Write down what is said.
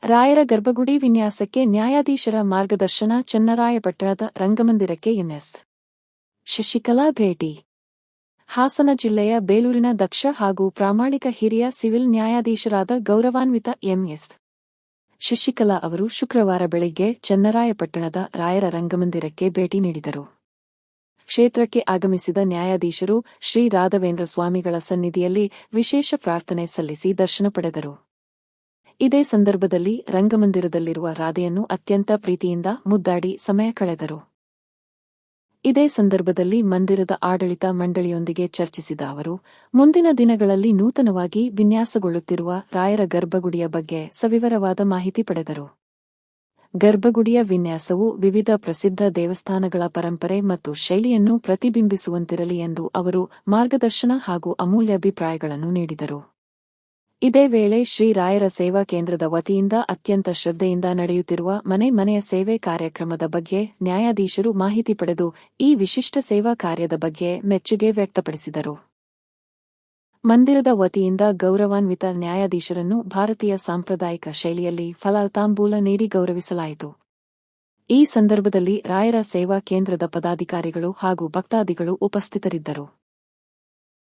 ರಾಯರ ಗರ್ಭಗುಡಿ ವಿನ್ಯಾಸಕ್ಕೆ ನ್ಯಾಯಾಧೀಶರ ಮಾರ್ಗದರ್ಶನ. ಚನ್ನರಾಯಪಟ್ಟಣದ ರಂಗಮಂದಿರಕ್ಕೆ ಎನ್ಎಸ್ ಶಶಿಕಲಾ ಭೇಟಿ. ಹಾಸನ ಜಿಲ್ಲೆಯ ಬೇಲೂರಿನ ದಕ್ಷ ಹಾಗೂ ಪ್ರಾಮಾಣಿಕ ಹಿರಿಯ ಸಿವಿಲ್ ನ್ಯಾಯಾಧೀಶರಾದ ಗೌರವಾನ್ವಿತ ಎಂಎಸ್ ಶಶಿಕಲಾ ಅವರು ಶುಕ್ರವಾರ ಬೆಳಿಗ್ಗೆ ಚನ್ನರಾಯಪಟ್ಟಣದ ರಾಯರ ರಂಗಮಂದಿರಕ್ಕೆ ಭೇಟಿ ನೀಡಿದರು. ಕ್ಷೇತ್ರಕ್ಕೆ ಆಗಮಿಸಿದ ನ್ಯಾಯಾಧೀಶರು ಶ್ರೀ ರಾಘವೇಂದ್ರ ಸ್ವಾಮಿಗಳ ಸನ್ನಿಧಿಯಲ್ಲಿ ವಿಶೇಷ ಪ್ರಾರ್ಥನೆ ಸಲ್ಲಿಸಿ ದರ್ಶನ ಪಡೆದರು. ಇದೇ ಸಂದರ್ಭದಲ್ಲಿ ರಂಗಮಂದಿರದಲ್ಲಿರುವ ರಾಧೆಯನ್ನು ಅತ್ಯಂತ ಪ್ರೀತಿಯಿಂದ ಮುದ್ದಾಡಿ ಸಮಯ ಕಳೆದರು. ಇದೇ ಸಂದರ್ಭದಲ್ಲಿ ಮಂದಿರದ ಆಡಳಿತ ಮಂಡಳಿಯೊಂದಿಗೆ ಚರ್ಚಿಸಿದ ಅವರು, ಮುಂದಿನ ದಿನಗಳಲ್ಲಿ ನೂತನವಾಗಿ ವಿನ್ಯಾಸಗೊಳ್ಳುತ್ತಿರುವ ರಾಯರ ಗರ್ಭಗುಡಿಯ ಬಗ್ಗೆ ಸವಿವರವಾದ ಮಾಹಿತಿ ಪಡೆದರು. ಗರ್ಭಗುಡಿಯ ವಿನ್ಯಾಸವು ವಿವಿಧ ಪ್ರಸಿದ್ಧ ದೇವಸ್ಥಾನಗಳ ಪರಂಪರೆ ಮತ್ತು ಶೈಲಿಯನ್ನು ಪ್ರತಿಬಿಂಬಿಸುವಂತಿರಲಿ ಎಂದು ಅವರು ಮಾರ್ಗದರ್ಶನ ಹಾಗೂ ಅಮೂಲ್ಯಾಭಿಪ್ರಾಯಗಳನ್ನು ನೀಡಿದರು. ಇದೇ ವೇಳೆ ಶ್ರೀ ರಾಯರ ಸೇವಾ ಕೇಂದ್ರದ ವತಿಯಿಂದ ಅತ್ಯಂತ ಶ್ರದ್ಧೆಯಿಂದ ನಡೆಯುತ್ತಿರುವ ಮನೆ ಮನೆಯ ಸೇವೆ ಕಾರ್ಯಕ್ರಮದ ಬಗ್ಗೆ ನ್ಯಾಯಾಧೀಶರು ಮಾಹಿತಿ ಪಡೆದು ಈ ವಿಶಿಷ್ಟ ಸೇವಾ ಕಾರ್ಯದ ಬಗ್ಗೆ ಮೆಚ್ಚುಗೆ ವ್ಯಕ್ತಪಡಿಸಿದರು. ಮಂದಿರದ ವತಿಯಿಂದ ಗೌರವಾನ್ವಿತ ನ್ಯಾಯಾಧೀಶರನ್ನು ಭಾರತೀಯ ಸಾಂಪ್ರದಾಯಿಕ ಶೈಲಿಯಲ್ಲಿ ಫಲತಾಂಬೂಲ ನೀಡಿ ಗೌರವಿಸಲಾಯಿತು. ಈ ಸಂದರ್ಭದಲ್ಲಿ ರಾಯರ ಸೇವಾ ಕೇಂದ್ರದ ಪದಾಧಿಕಾರಿಗಳು ಹಾಗೂ ಭಕ್ತಾದಿಗಳು ಉಪಸ್ಥಿತರಿದ್ದರು.